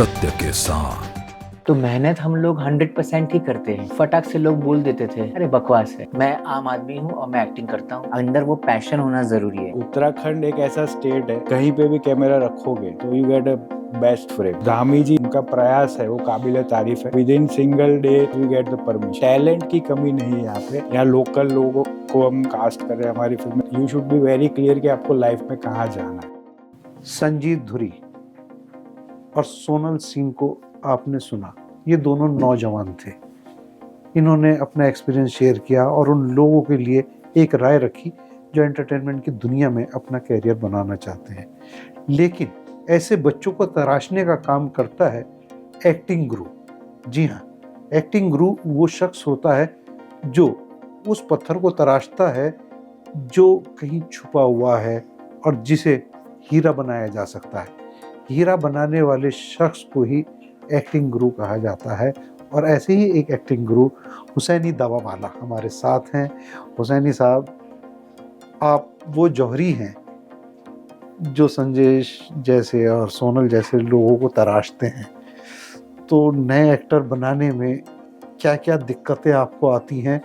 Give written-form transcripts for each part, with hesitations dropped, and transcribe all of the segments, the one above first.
सत्य के साथ। तो मेहनत हम लोग 100% ही करते हैं। फटाक से लोग बोल देते थे अरे बकवास है, मैं आम आदमी हूँ और मैं एक्टिंग करता हूँ। अंदर वो पैशन होना जरूरी है। उत्तराखंड एक ऐसा स्टेट है, कहीं पे भी कैमरा रखोगे तो you get a best frame. Dhami ji उनका प्रयास है वो काबिल तारीफ है। Within single day we get the permission. Talent की कमी नहीं है यहाँ पे। यहाँ लोकल लोगों को हम कास्ट कर रहे हैं हमारी फिल्म में। You should be very clear कि आपको लाइफ में कहाँ जाना है। संजीत धुरी और सोनल सिंह को आपने सुना, ये दोनों नौजवान थे। इन्होंने अपना एक्सपीरियंस शेयर किया और उन लोगों के लिए एक राय रखी जो एंटरटेनमेंट की दुनिया में अपना कैरियर बनाना चाहते हैं। लेकिन ऐसे बच्चों को तराशने का काम करता है एक्टिंग गुरु। जी हाँ, एक्टिंग गुरु वो शख्स होता है जो उस पत्थर को तराशता है जो कहीं छुपा हुआ है और जिसे हीरा बनाया जा सकता है। हीरा बनाने वाले शख्स को ही एक्टिंग गुरु कहा जाता है। और ऐसे ही एक एक्टिंग गुरु हुसैनी दावावाला हमारे साथ हैं। हुसैनी साहब, आप वो जौहरी हैं जो संजय जैसे और सोनल जैसे लोगों को तराशते हैं। तो नए एक्टर बनाने में क्या क्या दिक्कतें आपको आती हैं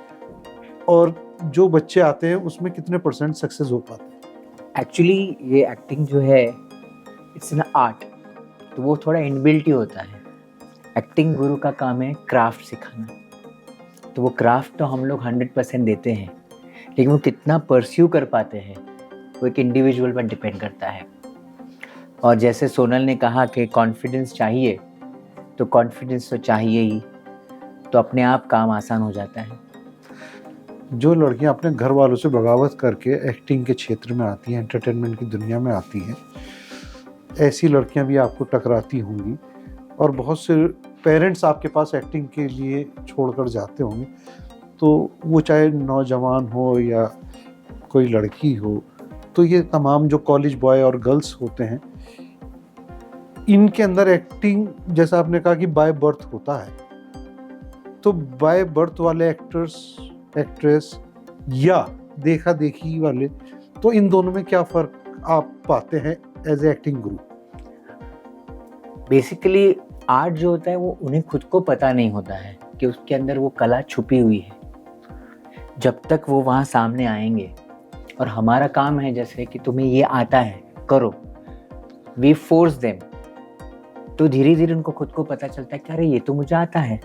और जो बच्चे आते हैं उसमें कितने % सक्सेस हो पाते हैं? एक्चुअली ये एक्टिंग जो है इट्स एन आर्ट, तो वो थोड़ा इनबिल्ट ही होता है। एक्टिंग गुरु का काम है क्राफ्ट सिखाना, तो वो क्राफ्ट तो हम लोग 100% देते हैं, लेकिन वो कितना परस्यू कर पाते हैं वो एक इंडिविजुअल पर डिपेंड करता है। और जैसे सोनल ने कहा कि कॉन्फिडेंस चाहिए, तो कॉन्फिडेंस तो चाहिए ही, तो अपने आप काम आसान हो जाता है। जो लड़कियां अपने घर वालों से बगावत करके एक्टिंग के क्षेत्र में आती हैं, एंटरटेनमेंट की दुनिया में आती हैं, ऐसी लड़कियां भी आपको टकराती होंगी और बहुत से पेरेंट्स आपके पास एक्टिंग के लिए छोड़कर जाते होंगे। तो वो चाहे नौजवान हो या कोई लड़की हो, तो ये तमाम जो कॉलेज बॉय और गर्ल्स होते हैं, इनके अंदर एक्टिंग, जैसा आपने कहा कि बाय बर्थ होता है, तो बाय बर्थ वाले एक्टर्स, एक्ट्रेस या देखा देखी वाले, तो इन दोनों में क्या फ़र्क आप पाते हैं as a acting Guru? Basically art जो होता है वो उन्हें खुद को पता नहीं होता है कि उसके अंदर वो कला छुपी हुई है। जब तक वो वहाँ सामने आएंगे, और हमारा काम है जैसे कि तुम्हें ये आता है करो, वी फोर्स देम, तो धीरे धीरे उनको खुद को पता चलता है कि अरे ये तो मुझे आता है।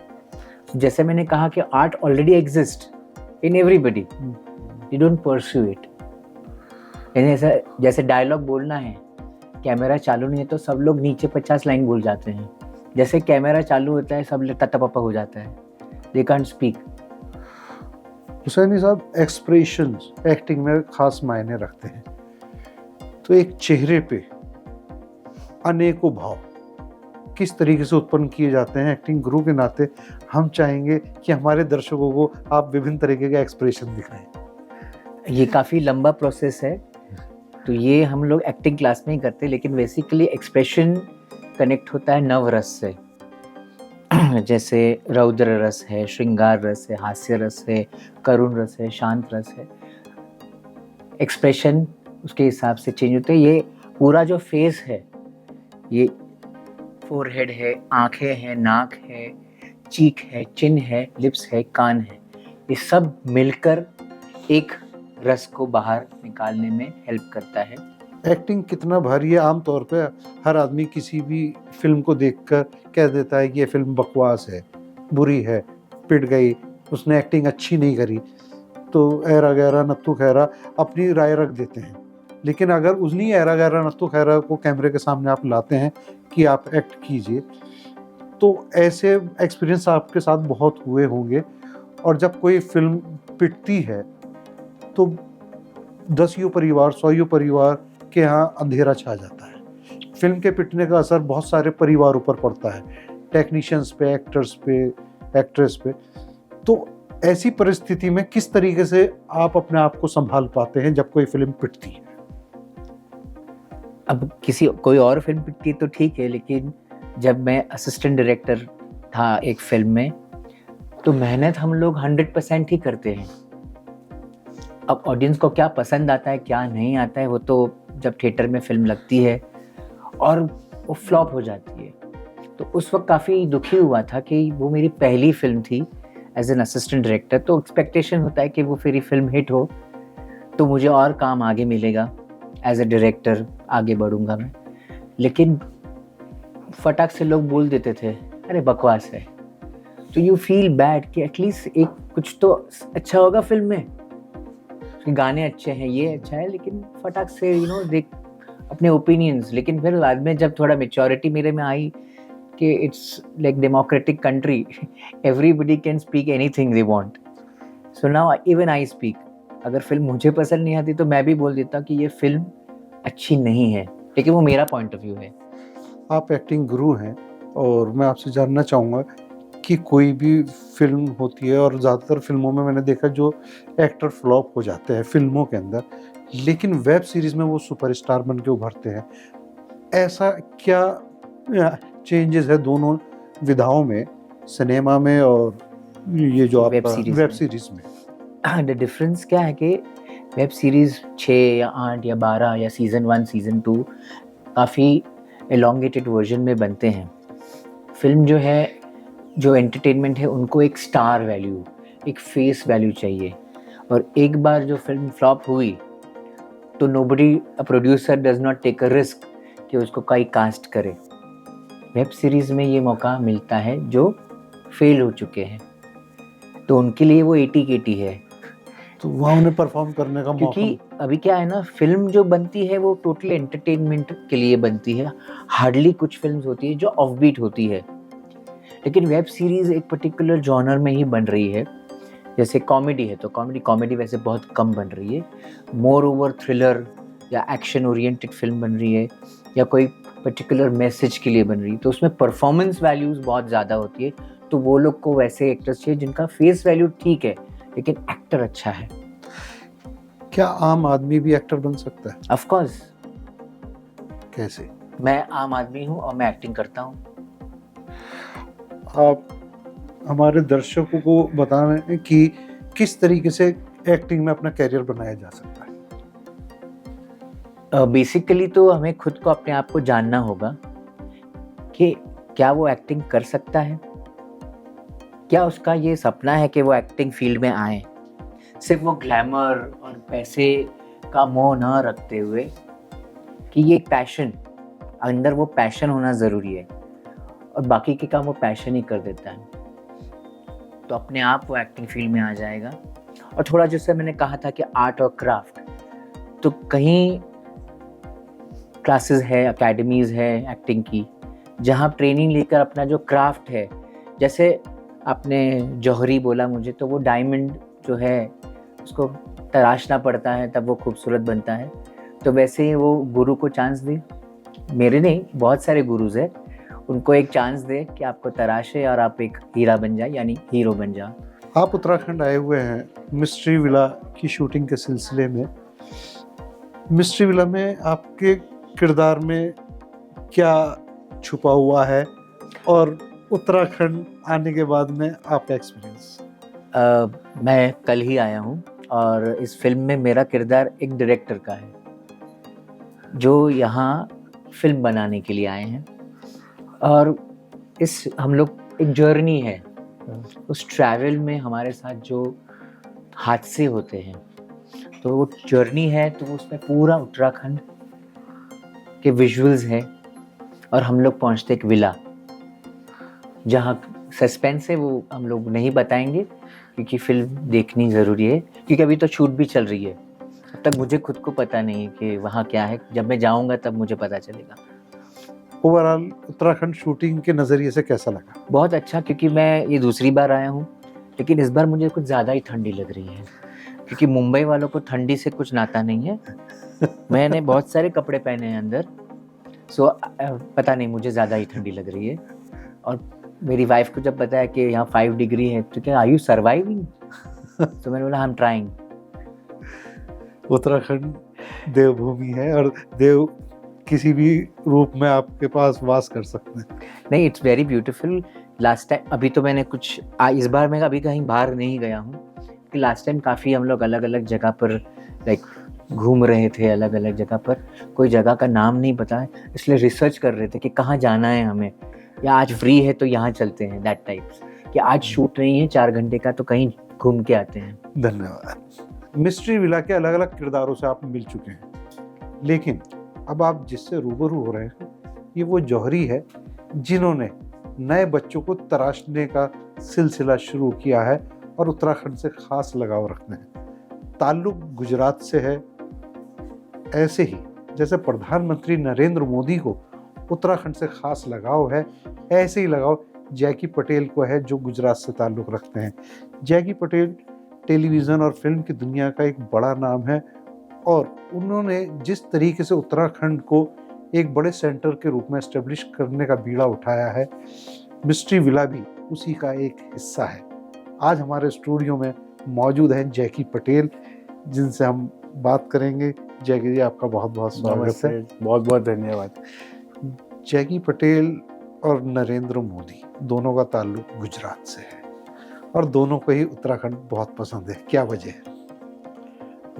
जैसे मैंने कहा कि art already exist in everybody, you don't pursue it. ऐसा जैसे डायलॉग बोलना है, कैमरा चालू नहीं है तो सब लोग नीचे 50 लाइन बोल जाते हैं। जैसे कैमरा चालू होता है सब लोग टटा पप्पा हो जाता है, दे कांट स्पीक। हुसैनी साहब, एक्सप्रेशंस एक्टिंग में खास मायने रखते हैं। तो एक चेहरे पे अनेकों भाव किस तरीके से उत्पन्न किए जाते हैं? एक्टिंग गुरु के नाते हम चाहेंगे कि हमारे दर्शकों को आप विभिन्न तरीके के एक्सप्रेशन दिखाएं। ये काफ़ी लंबा प्रोसेस है, तो ये हम लोग एक्टिंग क्लास में ही करते हैं, लेकिन बेसिकली एक्सप्रेशन कनेक्ट होता है नव रस से। जैसे रौद्र रस है, श्रृंगार रस है, हास्य रस है, करुण रस है, शांत रस है। एक्सप्रेशन उसके हिसाब से चेंज होते हैं। ये पूरा जो फेस है, ये फोरहेड है, आंखें हैं, नाक है, चीक है, चिन है, लिप्स है, कान है, ये सब मिलकर एक रस को बाहर निकालने में हेल्प करता है। एक्टिंग कितना भारी है? आमतौर पे हर आदमी किसी भी फिल्म को देखकर कह देता है कि ये फिल्म बकवास है, बुरी है, पिट गई, उसने एक्टिंग अच्छी नहीं करी, तो ऐरा गैरा नत्थू खैरा अपनी राय रख देते हैं। लेकिन अगर उन्हीं ऐरा गैरा नत्थू खैरा को कैमरे के सामने आप लाते हैं कि आप एक्ट कीजिए, तो ऐसे एक्सपीरियंस आपके साथ बहुत हुए होंगे। और जब कोई फिल्म पिटती है तो 10 परिवार, 100 परिवार के यहाँ अंधेरा छा जाता है। फिल्म के पिटने का असर बहुत सारे परिवारों पर पड़ता है, टेक्नीशियंस पे, एक्टर्स पे, एक्ट्रेस पे। तो ऐसी परिस्थिति में किस तरीके से आप अपने आप को संभाल पाते हैं जब कोई फिल्म पिटती है? अब कोई और फिल्म पिटती तो ठीक है, लेकिन जब मैं असिस्टेंट डायरेक्टर था एक फिल्म में, तो मेहनत हम लोग 100% ही करते हैं। अब ऑडियंस को क्या पसंद आता है, क्या नहीं आता है, वो तो जब थिएटर में फिल्म लगती है और वो फ्लॉप हो जाती है, तो उस वक्त काफ़ी दुखी हुआ था कि वो मेरी पहली फिल्म थी एज एन असिस्टेंट डायरेक्टर, तो एक्सपेक्टेशन होता है कि वो मेरी फिल्म हिट हो तो मुझे और काम आगे मिलेगा, एज ए डायरेक्टर आगे बढ़ूंगा मैं। लेकिन फटाक से लोग बोल देते थे अरे बकवास है, तो यू फील बैड कि एटलीस्ट एक कुछ तो अच्छा होगा फिल्म में, कि गाने अच्छे हैं, ये अच्छा है, लेकिन फटाक से देख अपने ओपिनियंस। लेकिन फिर बाद में जब थोड़ा मेच्योरिटी मेरे में आई कि it's like democratic country, everybody can speak anything they want, so now even I speak. अगर फिल्म मुझे पसंद नहीं आती तो मैं भी बोल देता कि ये फिल्म अच्छी नहीं है, लेकिन वो मेरा पॉइंट ऑफ व्यू है। आप एक्टिंग गुरु हैं और मैं आपसे जानना चाहूँगा कि कोई भी फिल्म होती है और ज़्यादातर फिल्मों में मैंने देखा जो एक्टर फ्लॉप हो जाते हैं फिल्मों के अंदर, लेकिन वेब सीरीज़ में वो सुपरस्टार बन के उभरते हैं। ऐसा क्या चेंजेस है दोनों विधाओं में, सिनेमा में और ये जो आप वेब सीरीज में? द डिफरेंस क्या है कि वेब सीरीज़ 6 या 8 या 12 या सीज़न 1 सीज़न 2 काफ़ी एलोंगेटेड वर्जन में बनते हैं। फिल्म जो है, जो एंटरटेनमेंट है, उनको एक स्टार वैल्यू, एक फेस वैल्यू चाहिए, और एक बार जो फिल्म फ्लॉप हुई तो nobody, a producer does not take a risk कि उसको कोई कास्ट करे। वेब सीरीज़ में ये मौका मिलता है जो फेल हो चुके हैं, तो उनके लिए वो 80-80 है, तो वहाँ उन्हें परफॉर्म करने का मौका। क्योंकि अभी क्या है ना, फिल्म जो बनती है वो टोटल एंटरटेनमेंट के लिए बनती है। हार्डली कुछ फिल्म्स होती है जो ऑफबीट होती है, लेकिन वेब सीरीज़ एक पर्टिकुलर जॉनर में ही बन रही है। जैसे कॉमेडी है तो कॉमेडी वैसे बहुत कम बन रही है, मोर ओवर थ्रिलर या एक्शन ओरिएंटेड फिल्म बन रही है, या कोई पर्टिकुलर मैसेज के लिए बन रही है, तो उसमें परफॉर्मेंस वैल्यूज़ बहुत ज़्यादा होती है। तो वो लोग को वैसे एक्टर्स चाहिए जिनका फेस वैल्यू ठीक है लेकिन एक्टर अच्छा है। क्या आम आदमी भी एक्टर बन सकता है? ऑफ कोर्स, कैसे? मैं आम आदमी हूँ और मैं एक्टिंग करता हूँ। आप हमारे दर्शकों को बता रहे हैं कि किस तरीके से एक्टिंग में अपना करियर बनाया जा सकता है। बेसिकली तो हमें खुद को, अपने आप को जानना होगा कि क्या वो एक्टिंग कर सकता है, क्या उसका ये सपना है कि वो एक्टिंग फील्ड में आए। सिर्फ वो ग्लैमर और पैसे का मोह न रखते हुए कि ये एक पैशन, अंदर वो पैशन होना ज़रूरी है, और बाकी के काम वो पैशन ही कर देता है, तो अपने आप वो एक्टिंग फील्ड में आ जाएगा। और थोड़ा जैसे मैंने कहा था कि आर्ट और क्राफ्ट, तो कहीं क्लासेस है, एकेडमीज़ है एक्टिंग की, जहाँ ट्रेनिंग लेकर अपना जो क्राफ्ट है, जैसे आपने जौहरी बोला मुझे, तो वो डायमंड जो है उसको तराशना पड़ता है तब वो खूबसूरत बनता है, तो वैसे ही वो गुरु को चांस दे, मेरे नहीं बहुत सारे गुरुज हैं, उनको एक चांस दे कि आपको तराशे और आप एक हीरा बन जाए, यानी हीरो बन जाए। आप उत्तराखंड आए हुए हैं मिस्ट्री विला की शूटिंग के सिलसिले में। मिस्ट्री विला में आपके किरदार में क्या छुपा हुआ है और उत्तराखंड आने के बाद में आपका एक्सपीरियंस? मैं कल ही आया हूँ और इस फिल्म में मेरा किरदार एक डायरेक्टर का है जो यहाँ फिल्म बनाने के लिए आए हैं, और इस हम लोग एक जर्नी है, उस ट्रैवल में हमारे साथ जो हादसे होते हैं, तो वो जर्नी है, तो उसमें पूरा उत्तराखंड के विजुअल्स हैं, और हम लोग पहुँचते एक विला जहाँ सस्पेंस है, वो हम लोग नहीं बताएंगे क्योंकि फिल्म देखनी ज़रूरी है, क्योंकि अभी तो शूट भी चल रही है, तब तक मुझे खुद को पता नहीं कि वहाँ क्या है, जब मैं जाऊँगा तब मुझे पता चलेगा। ओवरऑल उत्तराखंड शूटिंग के नज़रिए से कैसा लगा? बहुत अच्छा, क्योंकि मैं ये दूसरी बार आया हूँ, लेकिन इस बार मुझे कुछ ज़्यादा ही ठंडी लग रही है, क्योंकि मुंबई वालों को ठंडी से कुछ नाता नहीं है। मैंने बहुत सारे कपड़े पहने हैं अंदर, सो पता नहीं मुझे ज़्यादा ही ठंडी लग रही है। और मेरी वाइफ को जब पता है कि यहाँ 5 डिग्री है तो क्या आर यू सर्वाइविंग, तो मैंने बोला आई एम ट्राइंग। उत्तराखंड देवभूमि है और देव किसी भी रूप में आपके पास वास कर सकते हैं। नहीं, it's very beautiful. Last time, अभी तो मैंने कुछ इस बार मैं अभी कहीं बाहर नहीं गया हूँ, कि लास्ट टाइम काफ़ी हम लोग अलग अलग जगह पर लाइक घूम रहे थे, अलग अलग जगह पर, कोई जगह का नाम नहीं पता है, इसलिए रिसर्च कर रहे थे कि कहाँ जाना है हमें। या आज फ्री है तो यहाँ चलते हैं, दैट टाइप्स, कि आज शूट नहीं है 4 घंटे का तो कहीं घूम के आते हैं। धन्यवाद। मिस्ट्री विला के अलग अलग किरदारों से आप मिल चुके हैं, लेकिन अब आप जिससे रूबरू हो रहे हैं ये वो जौहरी है जिन्होंने नए बच्चों को तराशने का सिलसिला शुरू किया है और उत्तराखंड से खास लगाव रखते हैं। ताल्लुक गुजरात से है, ऐसे ही जैसे प्रधानमंत्री नरेंद्र मोदी को उत्तराखंड से खास लगाव है, ऐसे ही लगाव जैकी पटेल को है जो गुजरात से ताल्लुक रखते हैं। जैकी पटेल टेलीविज़न और फिल्म की दुनिया का एक बड़ा नाम है और उन्होंने जिस तरीके से उत्तराखंड को एक बड़े सेंटर के रूप में एस्टेब्लिश करने का बीड़ा उठाया है, मिस्ट्री विला भी उसी का एक हिस्सा है। आज हमारे स्टूडियो में मौजूद हैं जैकी पटेल, जिनसे हम बात करेंगे। जैकी जी, आपका बहुत बहुत स्वागत है। बहुत बहुत धन्यवाद। जैकी पटेल और नरेंद्र मोदी दोनों का ताल्लुक गुजरात से है और दोनों को ही उत्तराखंड बहुत पसंद है। क्या वजह है?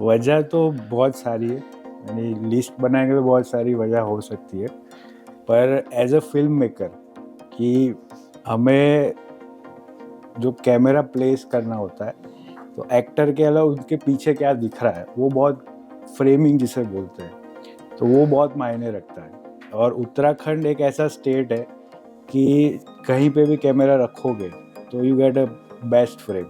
वजह तो बहुत सारी है, यानी लिस्ट बनाएंगे तो बहुत सारी वजह हो सकती है, पर एज अ फिल्म मेकर कि हमें जो कैमरा प्लेस करना होता है तो एक्टर के अलावा उनके पीछे क्या दिख रहा है वो बहुत फ्रेमिंग जिसे बोलते हैं, तो वो बहुत मायने रखता है। और उत्तराखंड एक ऐसा स्टेट है कि कहीं पे भी कैमरा रखोगे तो you get a best frame.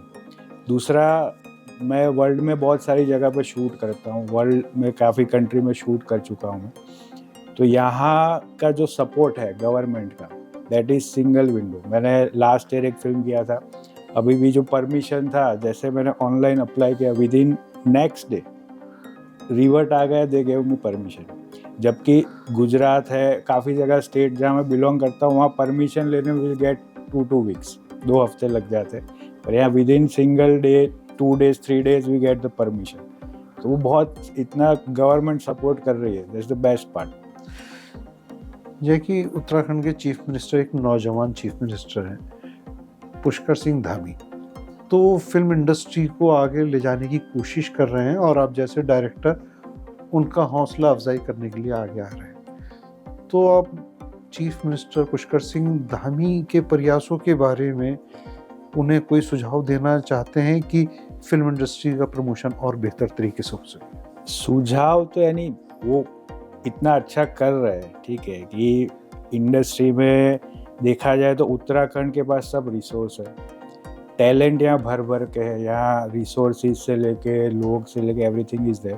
दूसरा, मैं वर्ल्ड में बहुत सारी जगह पे शूट करता हूँ, वर्ल्ड में काफ़ी कंट्री में शूट कर चुका हूँ मैं, तो यहाँ का जो सपोर्ट है गवर्नमेंट का, दैट इज़ सिंगल विंडो। मैंने लास्ट ईयर एक फिल्म किया था, अभी भी जो परमिशन था, जैसे मैंने ऑनलाइन अप्लाई किया within next day revert आ गया, दे गेव मी परमिशन। जबकि गुजरात है, काफ़ी जगह स्टेट जहाँ मैं बिलोंग करता हूँ, वहाँ परमिशन लेने में विल गेट 2 वीक्स, 2 हफ्ते लग जाते, पर यहाँ within single day 2 days 3 days we get the permission. तो वो बहुत इतना गवर्नमेंट सपोर्ट कर रही है, that's the best part. Jackie, Uttarakhand के चीफ मिनिस्टर एक नौजवान चीफ मिनिस्टर हैं, पुष्कर सिंह धामी, तो फिल्म इंडस्ट्री को आगे ले जाने की कोशिश कर रहे हैं और आप जैसे डायरेक्टर उनका हौसला अफजाई करने के लिए आगे आ रहे हैं। तो आप चीफ मिनिस्टर पुष्कर सिंह धामी के प्रयासों के बारे में उन्हें कोई सुझाव देना चाहते हैं कि फिल्म इंडस्ट्री का प्रमोशन और बेहतर तरीके से हो सके? सुझाव तो यानी वो इतना अच्छा कर रहे हैं, ठीक है, कि इंडस्ट्री में देखा जाए तो उत्तराखंड के पास सब रिसोर्स है, टैलेंट यहाँ भर भर के है, यहाँ रिसोर्सेज से लेके लोग से लेके एवरीथिंग इज़ देयर।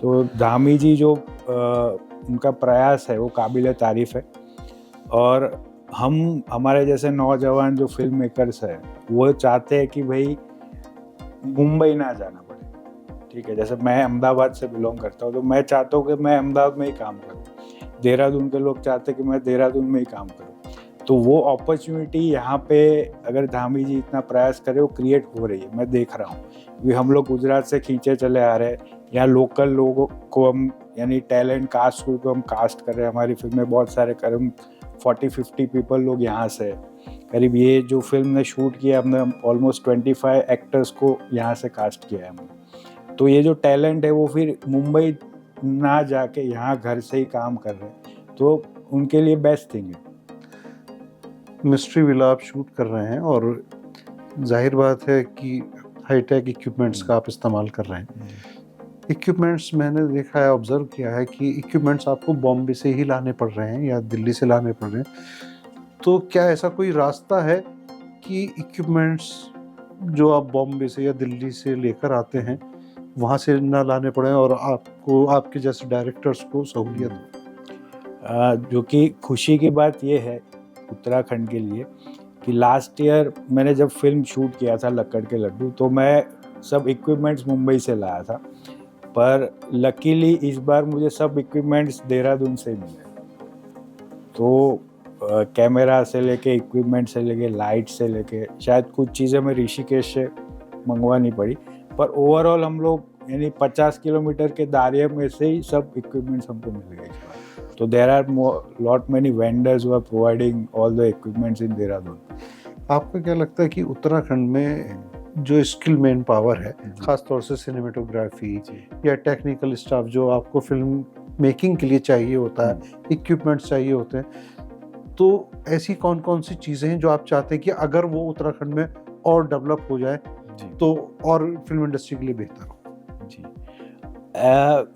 तो धामी जी जो उनका प्रयास है वो काबिल तारीफ़ है, और हम हमारे जैसे नौजवान जो फिल्म मेकर्स हैं वो चाहते हैं कि भाई मुंबई ना जाना पड़े, ठीक है। जैसे मैं अहमदाबाद से बिलोंग करता हूँ, तो मैं चाहता हूँ कि मैं अहमदाबाद में ही काम करूँ, देहरादून के लोग चाहते हैं कि मैं देहरादून में ही काम करूँ। तो वो अपॉर्चुनिटी यहाँ पे अगर धामी जी इतना प्रयास करें वो क्रिएट हो रही है, मैं देख रहा हूँ। क्योंकि हम लोग गुजरात से खींचे चले आ रहे हैं, यहाँ लोकल लोगों को हम यानी टैलेंट कास्ट को हम कास्ट कर रहे हैं। हमारी फिल्म में बहुत सारे करीब 40-50 पीपल लोग यहाँ से, करीब ये जो फिल्म ने शूट किया हमने ऑलमोस्ट 25 एक्टर्स को यहाँ से कास्ट किया है हमने। तो ये जो टैलेंट है वो फिर मुंबई ना जाके यहाँ घर से ही काम कर रहे हैं, तो उनके लिए बेस्ट थिंग है। मिस्ट्री विला आप शूट कर रहे हैं और जाहिर बात है कि हाईटेक इक्विपमेंट्स का आप इस्तेमाल कर रहे हैं। इक्विपमेंट्स मैंने देखा है, ऑब्जर्व किया है कि इक्विपमेंट्स आपको बॉम्बे से ही लाने पड़ रहे हैं या दिल्ली से लाने पड़ रहे हैं। तो क्या ऐसा कोई रास्ता है कि इक्विपमेंट्स जो आप बॉम्बे से या दिल्ली से लेकर आते हैं वहाँ से ना लाने पड़े और आपको आपके जैसे डायरेक्टर्स को सहूलियत हो? जो कि खुशी की बात ये है उत्तराखंड के लिए कि लास्ट ईयर मैंने जब फिल्म शूट किया था लक्कड़ के लड्डू, तो मैं सब इक्विपमेंट्स मुंबई से लाया था, पर लकीली इस बार मुझे सब इक्विपमेंट्स देहरादून से मिले। तो कैमरा से लेके इक्विपमेंट से लेके लाइट से लेके शायद कुछ चीज़ें मैं ऋषिकेश से मंगवानी पड़ी, पर ओवरऑल हम लोग यानी 50 किलोमीटर के दायरे में से ही सब इक्विपमेंट्स हमको मिल गए। तो there are lot many vendors who are providing all the equipments in Dehradun. आपको क्या लगता है कि उत्तराखंड में जो स्किल मैन पावर है, खासतौर से सिनेमेटोग्राफी या टेक्निकल स्टाफ जो आपको फिल्म मेकिंग के लिए चाहिए होता है, इक्विपमेंट्स चाहिए होते हैं, तो ऐसी कौन कौन सी चीज़ें हैं जो आप चाहते हैं कि अगर वो उत्तराखंड में और डेवलप हो जाए जी तो और फिल्म इंडस्ट्री के लिए बेहतर हो? जी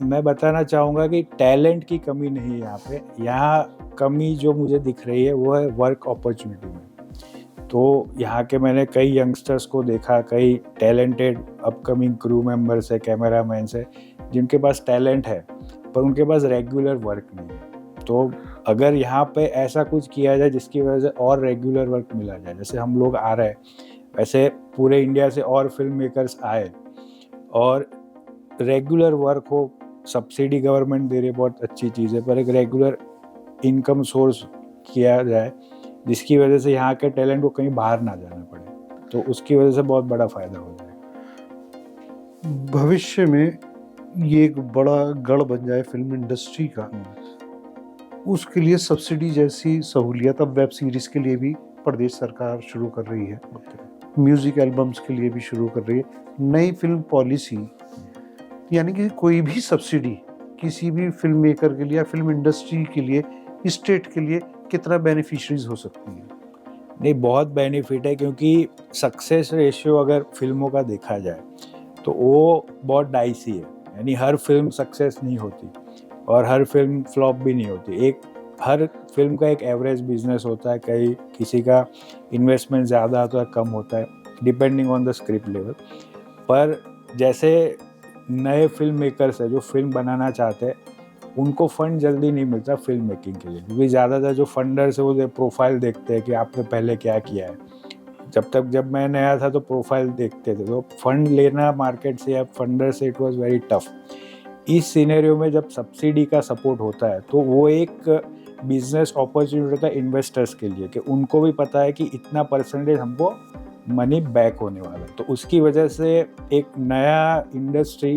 मैं बताना चाहूँगा कि टैलेंट की कमी नहीं है यहाँ पे। यहाँ कमी जो मुझे दिख रही है वो है वर्क अपॉर्चुनिटी में। तो यहाँ के मैंने कई यंगस्टर्स को देखा, कई टैलेंटेड अपकमिंग क्रू मेंबर्स है, कैमरामैन्स है, जिनके पास टैलेंट है पर उनके पास रेगुलर वर्क नहीं है। तो अगर यहाँ पे ऐसा कुछ किया जाए जिसकी वजह से और रेगुलर वर्क मिला जाए, जैसे हम लोग आ रहे हैं वैसे पूरे इंडिया से और फिल्म मेकर्स आए और रेगुलर वर्क हो, सब्सिडी गवर्नमेंट दे रही है, बहुत अच्छी चीज़ है, पर एक रेगुलर इनकम सोर्स किया जाए जिसकी वजह से यहाँ के टैलेंट को कहीं बाहर ना जाना पड़े, तो उसकी वजह से बहुत बड़ा फ़ायदा हो जाएगा। भविष्य में ये एक बड़ा गढ़ बन जाए फिल्म इंडस्ट्री का, उसके लिए सब्सिडी जैसी सहूलियत अब वेब सीरीज़ के लिए भी प्रदेश सरकार शुरू कर रही है, म्यूज़िक एल्बम्स के लिए भी शुरू कर रही है। नई फिल्म पॉलिसी यानी कि कोई भी सब्सिडी किसी भी फिल्म मेकर के लिए या फिल्म इंडस्ट्री के लिए, स्टेट के लिए कितना बेनिफिशरीज हो सकती है? नहीं, बहुत बेनिफिट है, क्योंकि सक्सेस रेशियो अगर फिल्मों का देखा जाए तो वो बहुत डाइसी है। यानी हर फिल्म सक्सेस नहीं होती और हर फिल्म फ्लॉप भी नहीं होती। एक हर फिल्म का एक एवरेज बिजनेस होता है, कहीं किसी का इन्वेस्टमेंट ज़्यादा होता है, कम होता है, depending on the script level. पर जैसे नए फिल्म मेकर्स है जो फिल्म बनाना चाहते हैं, उनको फंड जल्दी नहीं मिलता फिल्म मेकिंग के लिए, क्योंकि ज़्यादातर जो फंडर्स है वो प्रोफाइल देखते हैं कि आपने पहले क्या किया है। जब मैं नया था तो प्रोफाइल देखते थे, तो फंड लेना मार्केट से या फंडर से इट वाज वेरी टफ। इस सिनेरियो में जब सब्सिडी का सपोर्ट होता है तो वो एक बिजनेस अपॉर्चुनिटी होता है इन्वेस्टर्स के लिए, कि उनको भी पता है कि इतना परसेंटेज हमको मनी बैक होने वाला है, तो उसकी वजह से एक नया इंडस्ट्री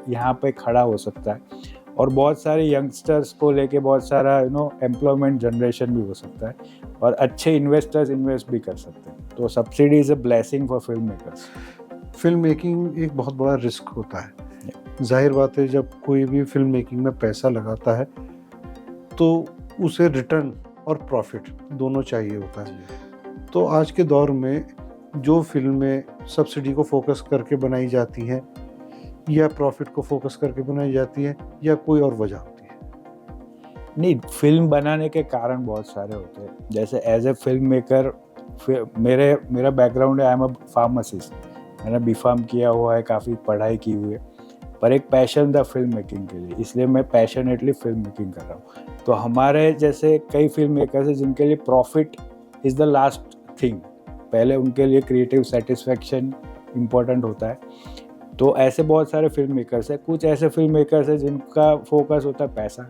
यहाँ पे खड़ा हो सकता है और बहुत सारे यंगस्टर्स को लेके बहुत सारा एम्प्लॉयमेंट जनरेशन भी हो सकता है और अच्छे इन्वेस्टर्स इन्वेस्ट भी कर सकते हैं। तो subsidy is a blessing for film makers. Film making एक बहुत बड़ा रिस्क होता है, जाहिर बात है। जब कोई भी फिल्म मेकिंग में पैसा लगाता है तो उसे रिटर्न और प्रॉफिट दोनों चाहिए होता है। तो आज के दौर में जो फिल्में सब्सिडी को फोकस करके बनाई जाती हैं या प्रॉफिट को फोकस करके बनाई जाती हैं, या कोई और वजह होती है? नहीं, फिल्म बनाने के कारण बहुत सारे होते हैं। जैसे एज ए फिल्म मेकर मेरा बैकग्राउंड है, आई एम अ फार्मासिस्ट, मैंने बीफार्म किया हुआ है, काफ़ी पढ़ाई की हुई है, पर एक पैशन था फिल्म मेकिंग के लिए, इसलिए मैं पैशनेटली फिल्म मेकिंग कर रहा हूँ। तो हमारे जैसे कई फिल्म मेकर्स हैं जिनके लिए profit is the last thing, पहले उनके लिए क्रिएटिव सेटिस्फैक्शन इम्पोर्टेंट होता है। तो ऐसे बहुत सारे फिल्म मेकर्स हैं। कुछ ऐसे फिल्म मेकर्स हैं जिनका फोकस होता है पैसा,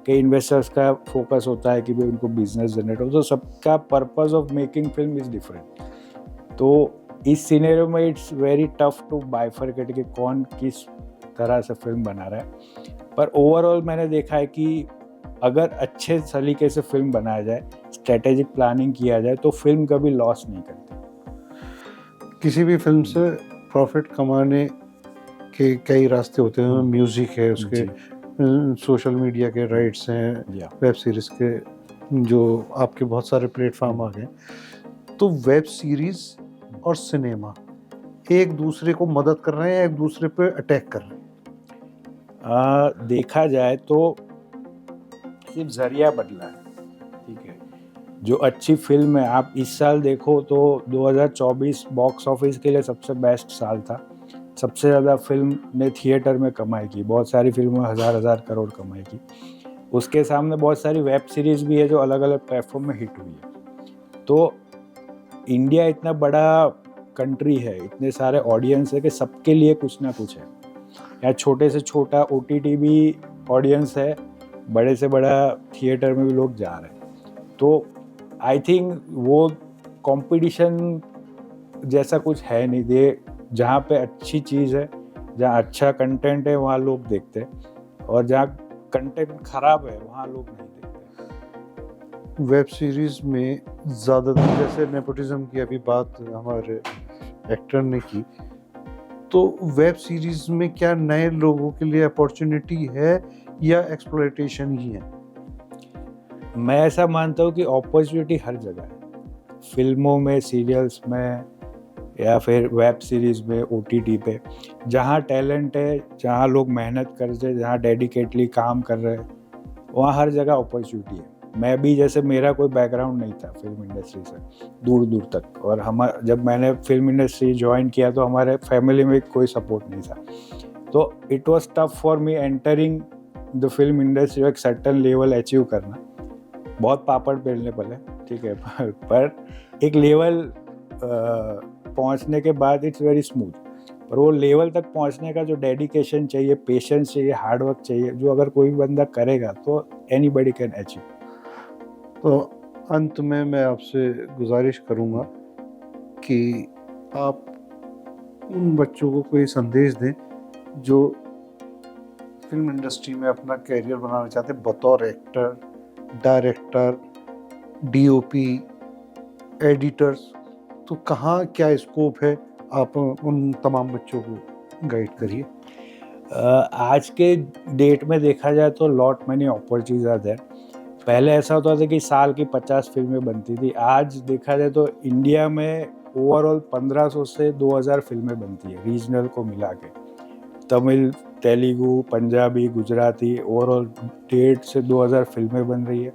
कई इन्वेस्टर्स का फोकस होता है कि भाई उनको बिजनेस जनरेट हो। तो सबका purpose of making film is different. तो इस सिनेरियो में it's very tough to bifurcate कि कौन किस तरह से फिल्म बना रहा है। पर ओवरऑल मैंने देखा है कि अगर अच्छे तरीके से फिल्म बनाया जाए, स्ट्रेटेजिक प्लानिंग किया जाए, तो फिल्म कभी लॉस नहीं करती। किसी भी फिल्म से प्रॉफिट कमाने के कई रास्ते होते हैं। म्यूजिक है, उसके सोशल मीडिया के राइट्स हैं, वेब सीरीज के जो आपके बहुत सारे प्लेटफॉर्म आ गए। तो वेब सीरीज और सिनेमा एक दूसरे को मदद कर रहे हैं या एक दूसरे पे अटैक कर रहे हैं? देखा जाए तो सिर्फ जरिया बदला है, ठीक है। जो अच्छी फिल्म है, आप इस साल देखो तो 2024 बॉक्स ऑफिस के लिए सबसे बेस्ट साल था। सबसे ज़्यादा फिल्म ने थिएटर में कमाई की, बहुत सारी फिल्मों में हज़ार करोड़ कमाई की। उसके सामने बहुत सारी वेब सीरीज़ भी है जो अलग अलग प्लेटफॉर्म में हिट हुई है। तो इंडिया इतना बड़ा कंट्री है, इतने सारे ऑडियंस है कि सबके लिए कुछ ना कुछ है। या छोटे से छोटा OTT भी ऑडियंस है, बड़े से बड़ा थिएटर में भी लोग जा रहे हैं। तो आई थिंक वो कंपटीशन जैसा कुछ है नहीं दे। जहाँ पे अच्छी चीज़ है, जहाँ अच्छा कंटेंट है, वहाँ लोग देखते हैं, और जहाँ कंटेंट खराब है वहाँ लोग नहीं देखते। वेब सीरीज में ज़्यादातर जैसे नेपोटिज्म की अभी बात हमारे एक्टर ने की, तो वेब सीरीज में क्या नए लोगों के लिए अपॉर्चुनिटी है या एक्सप्लॉयटेशन ही है? मैं ऐसा मानता हूँ कि अपॉर्चुनिटी हर जगह है, फिल्मों में, सीरियल्स में, या फिर वेब सीरीज़ में, OTT पे। जहाँ टैलेंट है, जहाँ लोग मेहनत कर रहे हैं, जहाँ डेडिकेटली काम कर रहे हैं, वहाँ हर जगह अपॉर्चुनिटी है। मैं भी, जैसे मेरा कोई बैकग्राउंड नहीं था फिल्म इंडस्ट्री से दूर दूर तक, और जब मैंने फिल्म इंडस्ट्री ज्वाइन किया तो हमारे फैमिली में कोई सपोर्ट नहीं था, तो it was tough for me entering the film industry. एक सर्टन लेवल अचीव करना, बहुत पापड़ बेलने पड़े, ठीक है, पर एक लेवल पहुंचने के बाद इट्स वेरी स्मूथ। पर वो लेवल तक पहुंचने का जो डेडिकेशन चाहिए, पेशेंस चाहिए, हार्डवर्क चाहिए, जो अगर कोई बंदा करेगा तो एनीबॉडी कैन अचीव। तो अंत में मैं आपसे गुजारिश करूंगा कि आप उन बच्चों को कोई संदेश दें जो फिल्म इंडस्ट्री में अपना कैरियर बनाना चाहते हैं बतौर एक्टर, डायरेक्टर, DOP, एडिटर्स। तो कहाँ क्या स्कोप है, आप उन तमाम बच्चों को गाइड करिए। आज के डेट में देखा जाए तो lot many opportunities are there. पहले ऐसा होता था कि साल की 50 फिल्में बनती थी, आज देखा जाए तो इंडिया में ओवरऑल 1500 से 2000 फिल्में बनती है, रीजनल को मिला के। तमिल, तेलुगु, पंजाबी, गुजराती, ओवरऑल 1.5 से 2000 फिल्में बन रही है,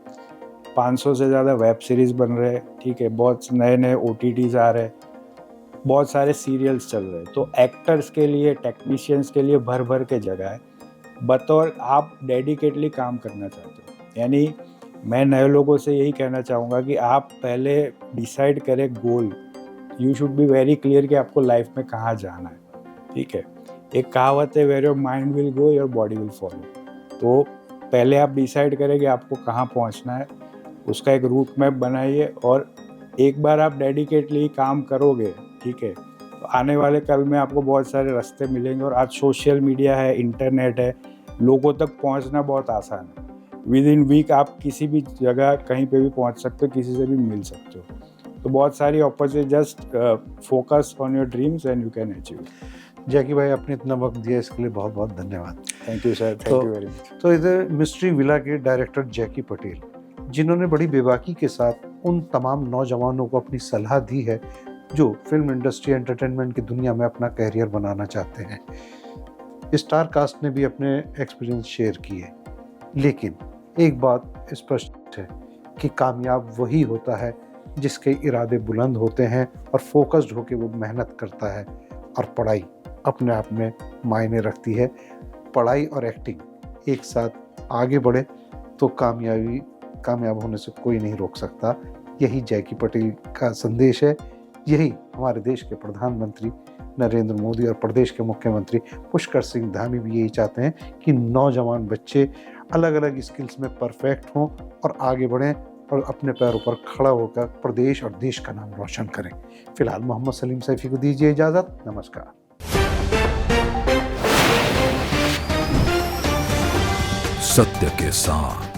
500 से ज़्यादा वेब सीरीज़ बन रहे हैं, ठीक है, बहुत नए नए OTTs आ रहे हैं, बहुत सारे सीरियल्स चल रहे हैं। तो एक्टर्स के लिए, टेक्नीशियंस के लिए भर भर के जगह है, बतौर आप डेडिकेटली काम करना चाहते हो। यानी मैं नए लोगों से यही कहना चाहूँगा कि आप पहले डिसाइड करें goal. You should be very clear कि आपको लाइफ में कहाँ जाना है, ठीक है। एक कहावत है, where your mind will go your body will follow. तो पहले आप डिसाइड करें कि आपको कहाँ पहुँचना है, उसका एक रूट मैप बनाइए, और एक बार आप डेडिकेटली काम करोगे, ठीक है, तो आने वाले कल में आपको बहुत सारे रास्ते मिलेंगे। और आज सोशल मीडिया है, इंटरनेट है, लोगों तक पहुंचना बहुत आसान है। विद इन वीक आप किसी भी जगह कहीं पे भी पहुंच सकते हो, किसी से भी मिल सकते हो। तो बहुत सारी opportunity, just focus on your dreams and you can achieve. Jackie भाई, आपने इतना वक्त दिया इसके लिए बहुत बहुत धन्यवाद। Thank you sir, thank you very much. तो इधर मिस्ट्री विला के डायरेक्टर जैकी पटेल, जिन्होंने बड़ी बेबाकी के साथ उन तमाम नौजवानों को अपनी सलाह दी है जो फिल्म इंडस्ट्री, एंटरटेनमेंट की दुनिया में अपना कैरियर बनाना चाहते हैं। स्टार कास्ट ने भी अपने एक्सपीरियंस शेयर किए, लेकिन एक बात स्पष्ट है कि कामयाब वही होता है जिसके इरादे बुलंद होते हैं और फोकस्ड होकर वो मेहनत करता है। और पढ़ाई अपने आप में मायने रखती है। पढ़ाई और एक्टिंग एक साथ आगे बढ़े तो कामयाब होने से कोई नहीं रोक सकता। यही जैकी पटेल का संदेश है। यही हमारे देश के प्रधानमंत्री नरेंद्र मोदी और प्रदेश के मुख्यमंत्री पुष्कर सिंह धामी भी यही चाहते हैं कि नौजवान बच्चे अलग अलग स्किल्स में परफेक्ट हों और आगे बढ़ें और अपने पैरों पर खड़ा होकर प्रदेश और देश का नाम रोशन करें। फिलहाल मोहम्मद सलीम सैफी को दीजिए इजाज़त। नमस्कार। सत्य के साथ